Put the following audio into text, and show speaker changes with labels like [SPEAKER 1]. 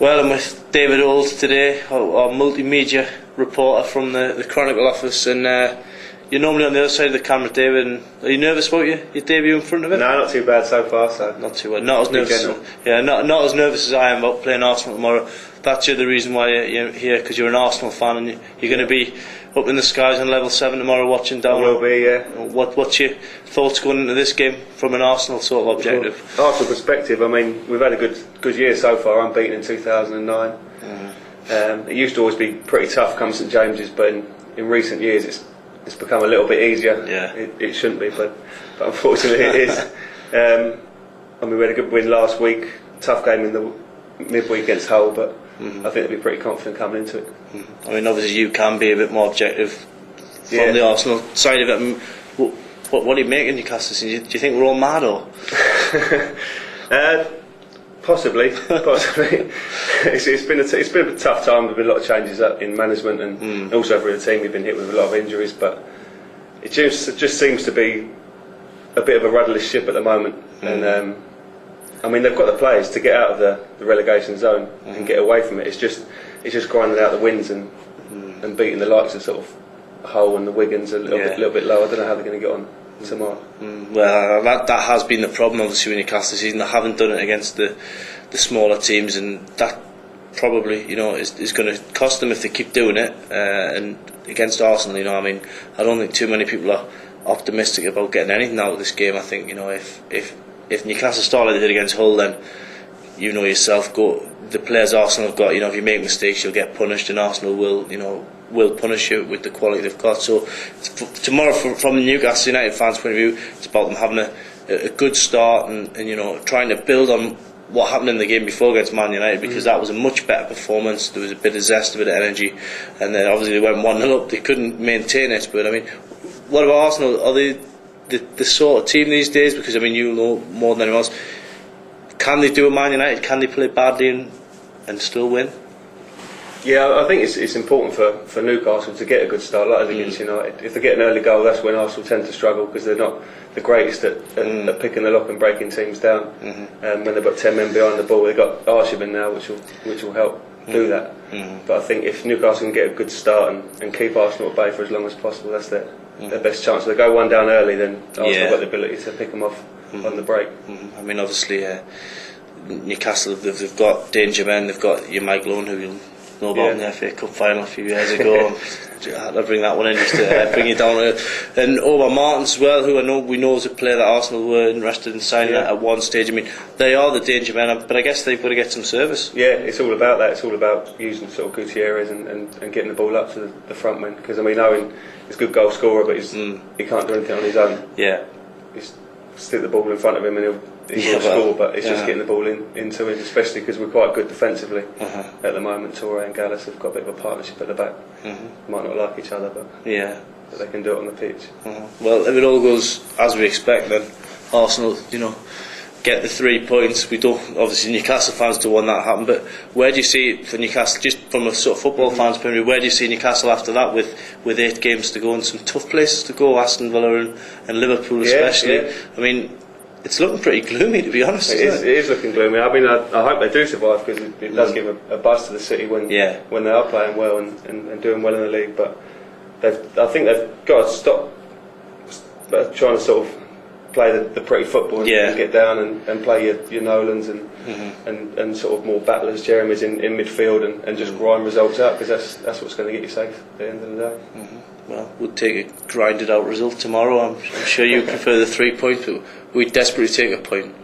[SPEAKER 1] Well, I'm with David Old today, our multimedia reporter from the Chronicle office, and you're normally on the other side of the camera, David. And are you nervous about your debut in front of it?
[SPEAKER 2] No, not too bad so far. So
[SPEAKER 1] not too bad. Not as nervous. Not as nervous as I am about playing Arsenal tomorrow. That's the reason why you're here, because you're an Arsenal fan, and you're going to be up in the skies on level 7 tomorrow, watching down.
[SPEAKER 2] I will be, yeah.
[SPEAKER 1] What's your thoughts going into this game from an Arsenal sort of objective?
[SPEAKER 2] From Arsenal perspective, I mean, we've had a good year so far, unbeaten in 2009. It used to always be pretty tough come St James's, but in recent years it's become a little bit easier.
[SPEAKER 1] Yeah.
[SPEAKER 2] It shouldn't be, but unfortunately it is. I mean, we had a good win last week, tough game in the midweek against Hull, but I think they'll be pretty confident coming into it.
[SPEAKER 1] I mean, obviously you can be a bit more objective from the Arsenal side of it. I mean, what do you make of Newcastle? Do you think we're all mad, or?
[SPEAKER 2] Possibly. It's been a tough time. There've been a lot of changes in management, and also for the team we've been hit with a lot of injuries. But it just seems to be a bit of a rudderless ship at the moment. And I mean, they've got the players to get out of the relegation zone and get away from it. It's just grinding out the wins and beating the likes of sort of Hull and the Wiggins a little bit lower. I don't know how they're going to get on tomorrow.
[SPEAKER 1] Well, that has been the problem obviously with Newcastle this season. They haven't done it against the smaller teams, and that probably is going to cost them if they keep doing it. And against Arsenal, I mean, I don't think too many people are optimistic about getting anything out of this game. I think if Newcastle start like they did against Hull, then yourself, the players Arsenal have got, if you make mistakes you'll get punished, and Arsenal will punish you with the quality they've got. So tomorrow, from the Newcastle United fans' point of view, it's about them having a good start and trying to build on what happened in the game before against Man United, because that was a much better performance. There was a bit of zest, a bit of energy, and then obviously they went 1-0 up. They couldn't maintain it. But I mean, what about Arsenal? Are they the sort of team these days? Because I mean, you know more than anyone else. Can they do a Man United? Can they play badly and still win?
[SPEAKER 2] Yeah, I think it's important for Newcastle to get a good start, like against United. If they get an early goal, that's when Arsenal tend to struggle, because they're not the greatest at picking the lock and breaking teams down. When they've got 10 men behind the ball, they've got Arshavin now, which will help do that. But I think if Newcastle can get a good start and keep Arsenal at bay for as long as possible, that's their best chance. If they go one down early, then Arsenal have got the ability to pick them off on the break. I
[SPEAKER 1] mean, obviously Newcastle, they've got danger men. They've got your Michael Owen, who you'll know about in the FA Cup final a few years ago. I had to bring that one in just to bring you down. And Owen Martins as well, who we know is a player that Arsenal were interested in signing at one stage. I mean, they are the danger men, but I guess they've got to get some service.
[SPEAKER 2] Yeah, it's all about that. It's all about using sort of Gutierrez and getting the ball up to the front men. Because I mean, Owen is a good goal scorer, but he can't do anything on his own.
[SPEAKER 1] Yeah,
[SPEAKER 2] he's stick the ball in front of him and he'll score, but it's just getting the ball into him, especially because we're quite good defensively at the moment. Toure and Gallas have got a bit of a partnership at the back. Might not like each other, but they can do it on the pitch.
[SPEAKER 1] Well, if it all goes as we expect, then Arsenal, get the 3 points. We don't, obviously Newcastle fans don't want that to happen, but where do you see it for Newcastle, just from a sort of football fans point of view, where do you see Newcastle after that with 8 games to go and some tough places to go, Aston Villa and Liverpool especially? I mean, it's looking pretty gloomy, to be honest.
[SPEAKER 2] It is looking gloomy. I mean, I hope they do survive, because it does give a buzz to the city when they are playing well and doing well in the league. But I think they've got to stop trying to sort of play the pretty football and get down and play your Nolans and sort of more battlers, Jeremy's in midfield and just grind results out, because that's what's going to get you safe at the end of the day.
[SPEAKER 1] Well, we'll take a grinded out result tomorrow. I'm sure you prefer the 3 points, but we desperately take a point.